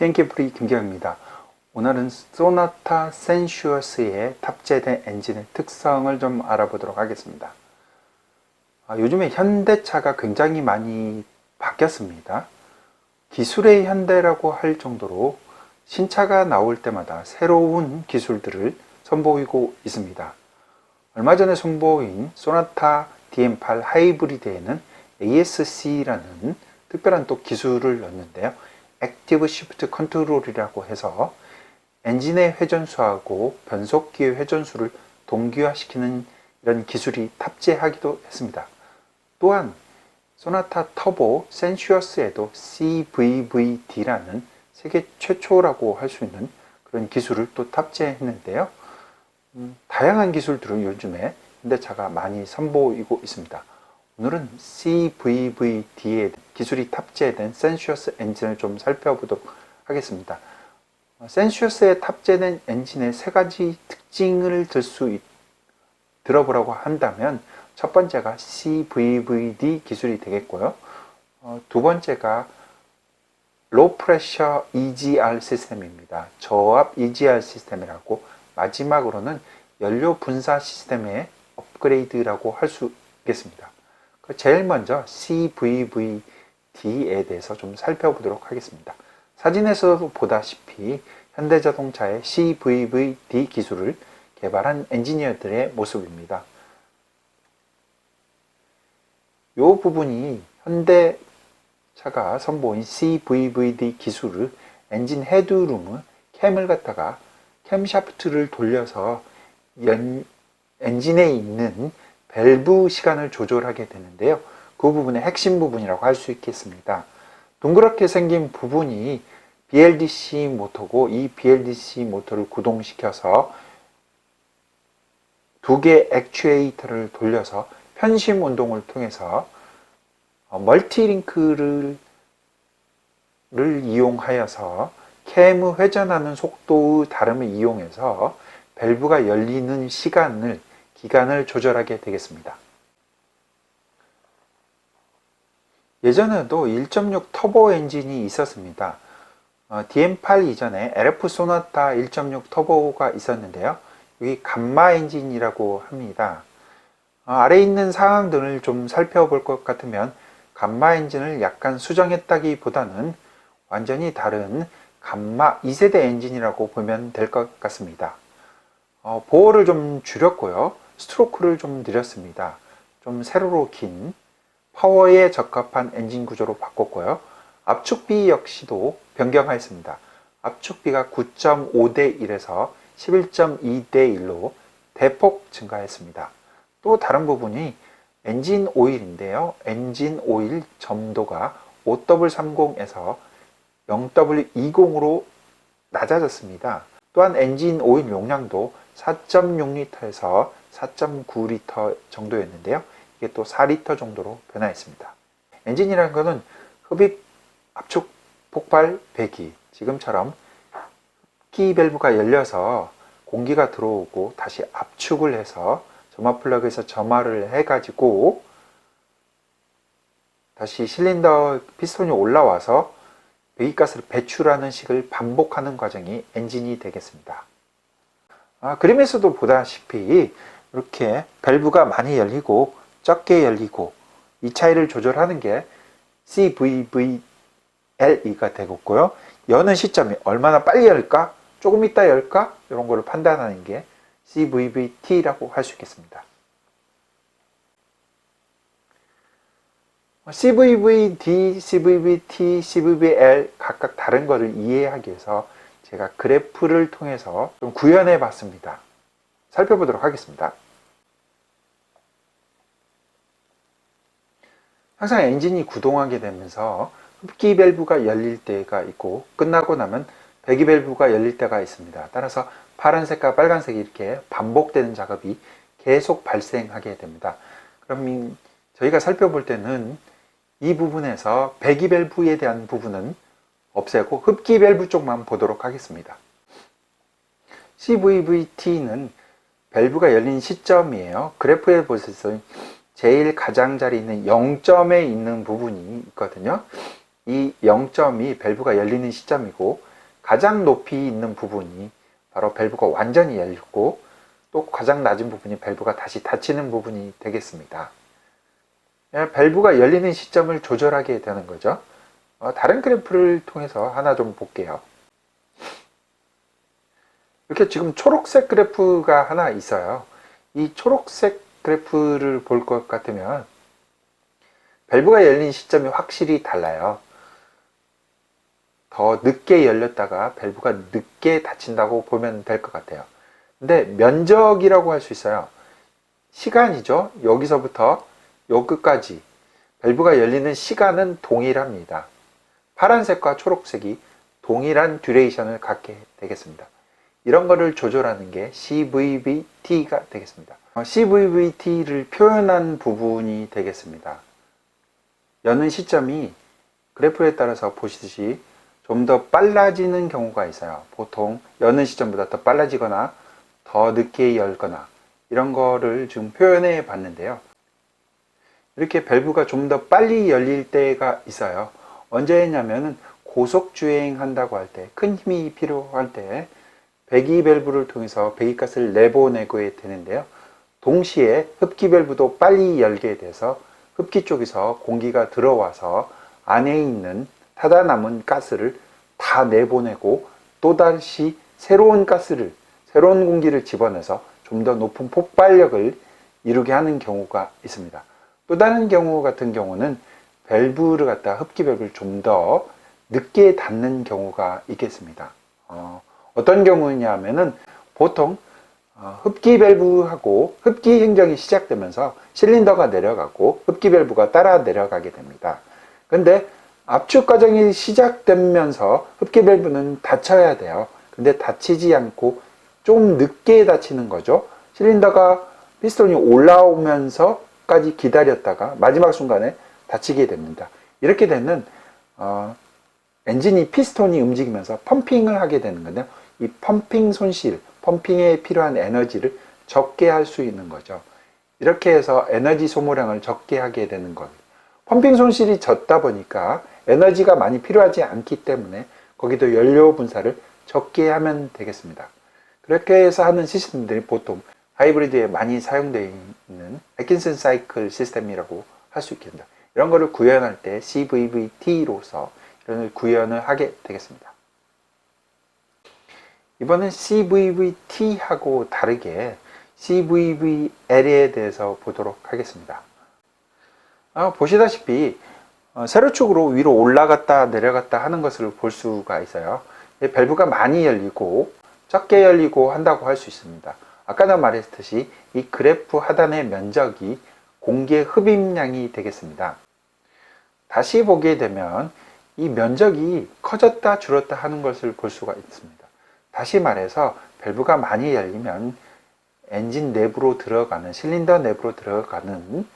TNK-프리 김경입니다. 오늘은 소나타 센슈어스에 탑재된 엔진의 특성을 좀 알아보도록 하겠습니다. 요즘에 현대차가 굉장히 많이 바뀌었습니다. 기술의 현대라고 할 정도로 신차가 나올 때마다 새로운 기술들을 선보이고 있습니다. 얼마 전에 선보인 소나타 DM8 하이브리드에는 ASC라는 특별한 또 기술을 넣었는데요. 액티브 시프트 컨트롤이라고 해서 엔진의 회전수하고 변속기의 회전수를 동기화시키는 이런 기술이 탑재하기도 했습니다. 또한 소나타 터보 센슈어스에도 CVVD라는 세계 최초라고 할 수 있는 그런 기술을 또 탑재했는데요. 다양한 기술들을 요즘에 현대차가 많이 선보이고 있습니다. 오늘은 CVVD의 기술이 탑재된 센슈어스 엔진을 좀 살펴보도록 하겠습니다. 센슈어스에 탑재된 엔진의 세 가지 특징을 들어보라고 한다면 첫 번째가 CVVD 기술이 되겠고요. 두 번째가 Low Pressure EGR 시스템입니다. 저압 EGR 시스템이라고, 마지막으로는 연료 분사 시스템의 업그레이드라고 할 수 있겠습니다. 제일 먼저 CVVD에 대해서 좀 살펴보도록 하겠습니다. 사진에서도 보다시피 현대자동차의 CVVD 기술을 개발한 엔지니어들의 모습입니다. 이 부분이 현대차가 선보인 CVVD 기술을 엔진 헤드룸 캠을 갖다가 캠샤프트를 돌려서 엔진에 있는 밸브 시간을 조절하게 되는데요. 그 부분의 핵심 부분이라고 할 수 있겠습니다. 동그랗게 생긴 부분이 BLDC 모터고, 이 BLDC 모터를 구동시켜서 두 개의 액추에이터를 돌려서 편심 운동을 통해서 멀티링크를 이용하여서 캠을 회전하는 속도의 다름을 이용해서 밸브가 열리는 기간을 조절하게 되겠습니다. 예전에도 1.6 터보 엔진이 있었습니다. DM8 이전에 LF 소나타 1.6 터보가 있었는데요. 여기 감마 엔진이라고 합니다. 아래에 있는 상황들을 좀 살펴볼 것 같으면 감마 엔진을 약간 수정했다기보다는 완전히 다른 감마 2세대 엔진이라고 보면 될 것 같습니다. 보호를 좀 줄였고요. 스트로크를 좀 늘렸습니다. 좀 세로로 긴 파워에 적합한 엔진 구조로 바꿨고요. 압축비 역시도 변경하였습니다. 압축비가 9.5대 1에서 11.2대 1로 대폭 증가했습니다. 또 다른 부분이 엔진 오일인데요. 엔진 오일 점도가 5W30에서 0W20으로 낮아졌습니다. 또한 엔진 오일 용량도 4.6리터에서 4.9리터 정도였는데요. 이게 또 4리터 정도로 변화했습니다. 엔진이라는 것은 흡입 압축 폭발 배기, 지금처럼 흡기 밸브가 열려서 공기가 들어오고 다시 압축을 해서 점화 플러그에서 점화를 해가지고 다시 실린더 피스톤이 올라와서 배기가스를 배출하는 식을 반복하는 과정이 엔진이 되겠습니다. 그림에서도 보다시피 이렇게 밸브가 많이 열리고 적게 열리고 이 차이를 조절하는 게 CVVLE가 되겠고요. 여는 시점이 얼마나 빨리 열까? 조금 이따 열까? 이런 거를 판단하는 게 CVVT라고 할 수 있겠습니다. CVVD, CVVT, CVVL 각각 다른 것을 이해하기 위해서 제가 그래프를 통해서 좀 구현해 봤습니다. 살펴보도록 하겠습니다. 항상 엔진이 구동하게 되면서 흡기 밸브가 열릴 때가 있고, 끝나고 나면 배기밸브가 열릴 때가 있습니다. 따라서 파란색과 빨간색이 이렇게 반복되는 작업이 계속 발생하게 됩니다. 그럼 저희가 살펴볼 때는 이 부분에서 배기밸브에 대한 부분은 없애고 흡기밸브 쪽만 보도록 하겠습니다. CVVT는 밸브가 열린 시점이에요. 그래프에 보시면 제일 가장자리 있는 0점에 있는 부분이 있거든요. 이 0점이 밸브가 열리는 시점이고, 가장 높이 있는 부분이 바로 밸브가 완전히 열리고, 또 가장 낮은 부분이 밸브가 다시 닫히는 부분이 되겠습니다. 밸브가 열리는 시점을 조절하게 되는 거죠. 다른 그래프를 통해서 하나 좀 볼게요. 이렇게 지금 초록색 그래프가 하나 있어요. 이 초록색 그래프를 볼 것 같으면 밸브가 열린 시점이 확실히 달라요. 더 늦게 열렸다가 밸브가 늦게 닫힌다고 보면 될 것 같아요. 근데 면적이라고 할 수 있어요. 시간이죠. 여기서부터 요 끝까지 밸브가 열리는 시간은 동일합니다. 파란색과 초록색이 동일한 듀레이션을 갖게 되겠습니다. 이런 거를 조절하는 게 CVVT가 되겠습니다. CVVT를 표현한 부분이 되겠습니다. 여는 시점이 그래프에 따라서 보시듯이 좀 더 빨라지는 경우가 있어요. 보통 여는 시점보다 더 빨라지거나 더 늦게 열거나 이런 거를 지금 표현해 봤는데요. 이렇게 밸브가 좀 더 빨리 열릴 때가 있어요. 언제냐면은 고속주행 한다고 할 때, 큰 힘이 필요할 때 배기 밸브를 통해서 배기가스를 내보내게 되는데요. 동시에 흡기 밸브도 빨리 열게 돼서 흡기 쪽에서 공기가 들어와서 안에 있는 타다 남은 가스를 다 내보내고 또다시 새로운 공기를 집어내서 좀 더 높은 폭발력을 이루게 하는 경우가 있습니다. 또 다른 경우 같은 경우는 밸브를 갖다 흡기 밸브를 좀 더 늦게 닫는 경우가 있겠습니다. 어떤 경우냐면은 보통 흡기 밸브하고 흡기 행정이 시작되면서 실린더가 내려가고 흡기 밸브가 따라 내려가게 됩니다. 근데 압축 과정이 시작되면서 흡기 밸브는 닫혀야 돼요. 근데 닫히지 않고 좀 늦게 닫히는 거죠. 실린더가 피스톤이 올라오면서까지 기다렸다가 마지막 순간에 닫히게 됩니다. 이렇게 되면 엔진이 피스톤이 움직이면서 펌핑을 하게 되는 건데요. 이 펌핑 손실, 펌핑에 필요한 에너지를 적게 할 수 있는 거죠. 이렇게 해서 에너지 소모량을 적게 하게 되는 거예요. 펌핑 손실이 적다 보니까 에너지가 많이 필요하지 않기 때문에 거기도 연료 분사를 적게 하면 되겠습니다. 그렇게 해서 하는 시스템들이 보통 하이브리드에 많이 사용되어 있는 애킨슨 사이클 시스템이라고 할 수 있겠습니다. 이런 거를 구현할 때 CVVT로서 이런 걸 구현을 하게 되겠습니다. 이번엔 CVVT하고 다르게 CVVL에 대해서 보도록 하겠습니다. 보시다시피 세로축으로 위로 올라갔다 내려갔다 하는 것을 볼 수가 있어요. 밸브가 많이 열리고 적게 열리고 한다고 할 수 있습니다. 아까도 말했듯이 이 그래프 하단의 면적이 공기의 흡입량이 되겠습니다. 다시 보게 되면 이 면적이 커졌다 줄었다 하는 것을 볼 수가 있습니다. 다시 말해서 밸브가 많이 열리면 엔진 내부로 들어가는, 실린더 내부로 들어가는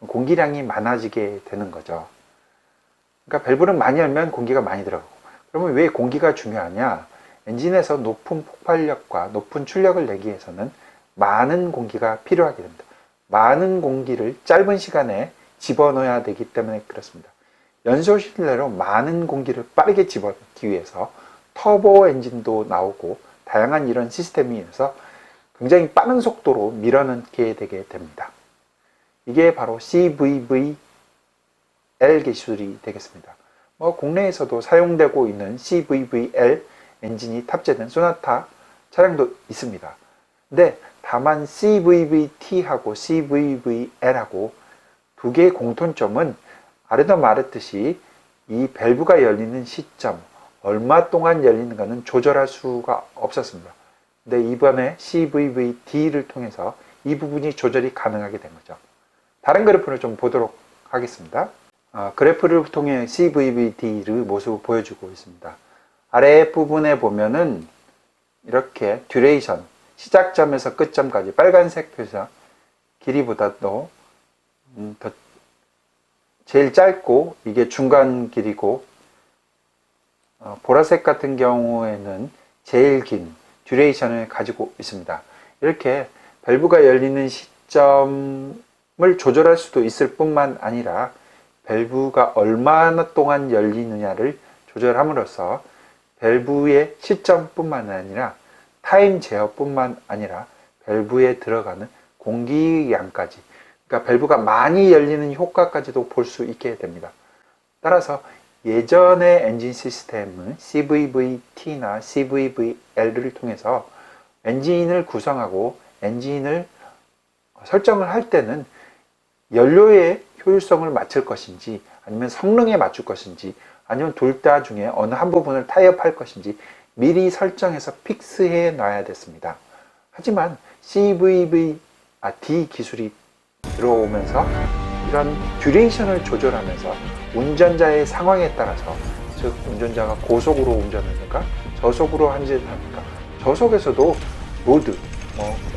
공기량이 많아지게 되는 거죠. 그러니까 밸브를 많이 열면 공기가 많이 들어가고, 그러면 왜 공기가 중요하냐? 엔진에서 높은 폭발력과 높은 출력을 내기 위해서는 많은 공기가 필요하게 됩니다. 많은 공기를 짧은 시간에 집어넣어야 되기 때문에 그렇습니다. 연소 실내로 많은 공기를 빠르게 집어넣기 위해서 터보 엔진도 나오고 다양한 이런 시스템이 있어서 굉장히 빠른 속도로 밀어넣게 되게 됩니다. 이게 바로 CVVL 기술이 되겠습니다. 국내에서도 사용되고 있는 CVVL 엔진이 탑재된 소나타 차량도 있습니다. 근데 다만 CVVT하고 CVVL하고 두 개의 공통점은 아래도 말했듯이 이 밸브가 열리는 시점, 얼마 동안 열리는가는 조절할 수가 없었습니다. 근데 이번에 CVVT를 통해서 이 부분이 조절이 가능하게 된 거죠. 다른 그래프를 좀 보도록 하겠습니다. 그래프를 통해 CVVT를 모습을 보여주고 있습니다. 아래 부분에 보면은 이렇게 듀레이션, 시작점에서 끝점까지 빨간색 표시가 길이보다도 더 제일 짧고 이게 중간 길이고, 보라색 같은 경우에는 제일 긴 듀레이션을 가지고 있습니다. 이렇게 밸브가 열리는 시점을 조절할 수도 있을 뿐만 아니라 밸브가 얼마나 동안 열리느냐를 조절함으로써 밸브의 시점뿐만 아니라 타임 제어뿐만 아니라 밸브에 들어가는 공기량까지, 그러니까 밸브가 많이 열리는 효과까지도 볼 수 있게 됩니다. 따라서 예전의 엔진 시스템은 CVVT나 CVVL을 통해서 엔진을 구성하고 엔진을 설정을 할 때는 연료의 효율성을 맞출 것인지, 아니면 성능에 맞출 것인지, 아니면 둘 다 중에 어느 한 부분을 타협할 것인지 미리 설정해서 픽스해 놔야 됐습니다. 하지만 D 기술이 들어오면서 이런 듀레이션을 조절하면서 운전자의 상황에 따라서, 즉 운전자가 고속으로 운전하니까 저속으로 운전하니까, 저속에서도 로드,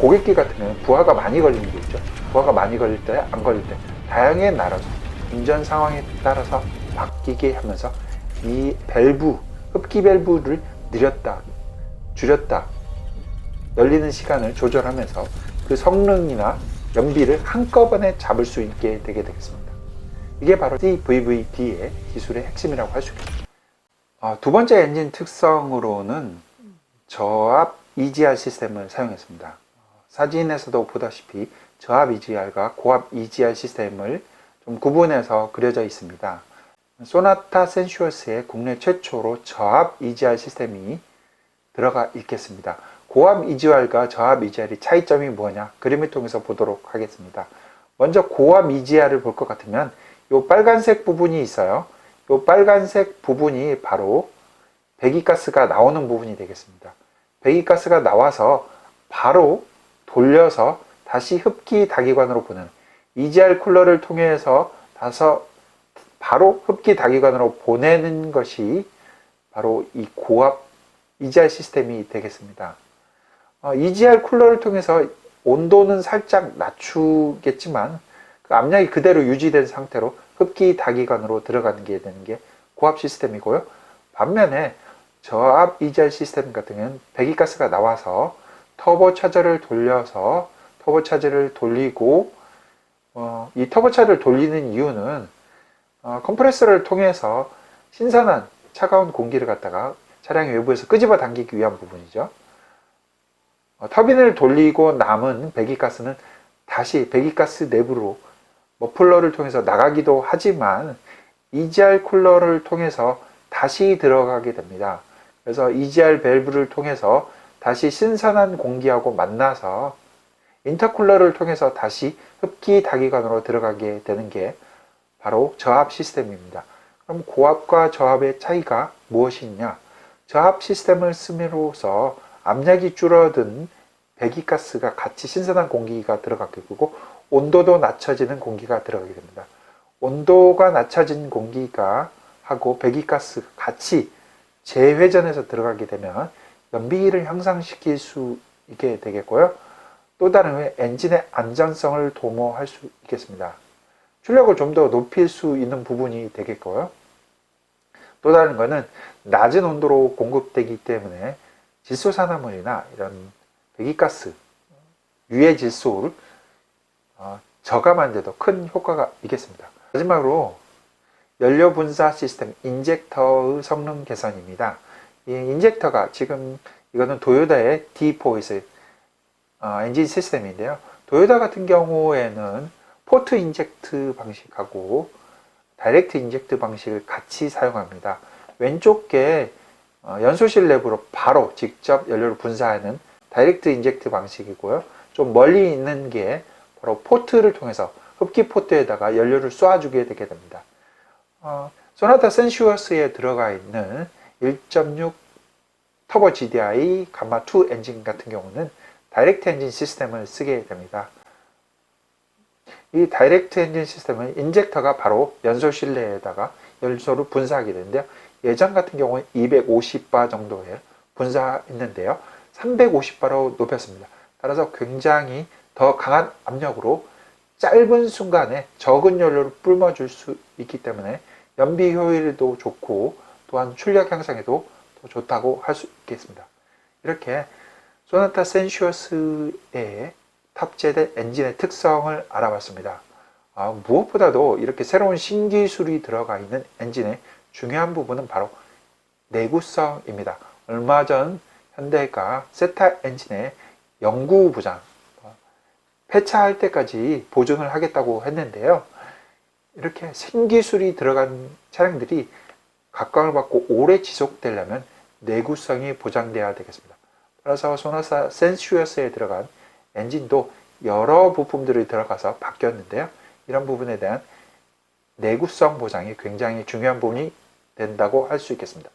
고객길 같으면 부하가 많이 걸리는 게 있죠. 부하가 많이 걸릴 때, 안 걸릴 때 다양하게 나눠서 운전 상황에 따라서 바뀌게 하면서 이 밸브, 흡기 밸브를 늘렸다, 줄였다, 열리는 시간을 조절하면서 그 성능이나 연비를 한꺼번에 잡을 수 있게 되게 되겠습니다. 이게 바로 CVVD의 기술의 핵심이라고 할 수 있겠습니다. 두 번째 엔진 특성으로는 저압 EGR 시스템을 사용했습니다. 사진에서도 보다시피 저압 EGR과 고압 EGR 시스템을 좀 구분해서 그려져 있습니다. 소나타 센슈어스의 국내 최초로 저압 EGR 시스템이 들어가 있겠습니다. 고압 EGR과 저압 EGR의 차이점이 뭐냐, 그림을 통해서 보도록 하겠습니다. 먼저 고압 EGR을 볼 것 같으면 이 빨간색 부분이 있어요. 이 빨간색 부분이 바로 배기가스가 나오는 부분이 되겠습니다. 배기가스가 나와서 바로 돌려서 다시 흡기 다기관으로 보내는, EGR 쿨러를 통해서 바로 흡기 다기관으로 보내는 것이 바로 이 고압 EGR 시스템이 되겠습니다. EGR 쿨러를 통해서 온도는 살짝 낮추겠지만 그 압력이 그대로 유지된 상태로 흡기 다기관으로 들어가는 게 되는 게 고압 시스템이고요. 반면에 저압 EGR 시스템 같은 경우는 배기가스가 나와서 터보 차저를 돌려서 터보 차저를 돌리고, 이 터보 차저를 돌리는 이유는 컴프레서를 통해서 신선한 차가운 공기를 갖다가 차량 외부에서 끄집어 당기기 위한 부분이죠. 터빈을 돌리고 남은 배기가스는 다시 배기가스 내부로 머플러를 통해서 나가기도 하지만 EGR 쿨러를 통해서 다시 들어가게 됩니다. 그래서 EGR 밸브를 통해서 다시 신선한 공기하고 만나서 인터쿨러를 통해서 다시 흡기 다기관으로 들어가게 되는 게 바로 저압 시스템입니다. 그럼 고압과 저압의 차이가 무엇이냐? 저압 시스템을 씀으로써 압력이 줄어든 배기가스가 같이 신선한 공기가 들어가게 되고 온도도 낮춰지는 공기가 들어가게 됩니다. 온도가 낮춰진 공기가 하고 배기가스가 같이 재회전해서 들어가게 되면 연비를 향상시킬 수 있게 되겠고요. 또 다른 게 엔진의 안전성을 도모할 수 있겠습니다. 출력을 좀 더 높일 수 있는 부분이 되겠고요. 또 다른 거는 낮은 온도로 공급되기 때문에 질소산화물이나 이런 배기가스, 유해 질소를 저감하는 데도 큰 효과가 있겠습니다. 마지막으로 연료 분사 시스템 인젝터의 성능 개선입니다. 이 인젝터가 지금 이거는 도요타의 D4S 엔진 시스템인데요. 도요타 같은 경우에는 포트 인젝트 방식하고 다이렉트 인젝트 방식을 같이 사용합니다. 왼쪽 게 연소실 내부로 바로 직접 연료를 분사하는 다이렉트 인젝트 방식이고요. 좀 멀리 있는 게 바로 포트를 통해서 흡기 포트에다가 연료를 쏴주게 되게 됩니다. 소나타 센슈어스에 들어가 있는 1.6 터보 GDI 감마2 엔진 같은 경우는 다이렉트 엔진 시스템을 쓰게 됩니다. 이 다이렉트 엔진 시스템은 인젝터가 바로 연소 실내에다가 연소를 분사하게 되는데요. 예전 같은 경우는 250바 정도에 분사했는데요. 350바로 높였습니다. 따라서 굉장히 더 강한 압력으로 짧은 순간에 적은 연료를 뿜어줄 수 있기 때문에 연비 효율도 좋고 또한 출력 향상에도 더 좋다고 할 수 있겠습니다. 이렇게 소나타 센슈어스에 탑재된 엔진의 특성을 알아봤습니다. 무엇보다도 이렇게 새로운 신기술이 들어가 있는 엔진의 중요한 부분은 바로 내구성입니다. 얼마 전 현대가 세타 엔진의 영구 보장, 폐차할 때까지 보증을 하겠다고 했는데요. 이렇게 신기술이 들어간 차량들이 각광을 받고 오래 지속되려면 내구성이 보장돼야 되겠습니다. 따라서 소나타 센슈어스에 들어간 엔진도 여러 부품들이 들어가서 바뀌었는데요. 이런 부분에 대한 내구성 보장이 굉장히 중요한 부분이 된다고 할 수 있겠습니다.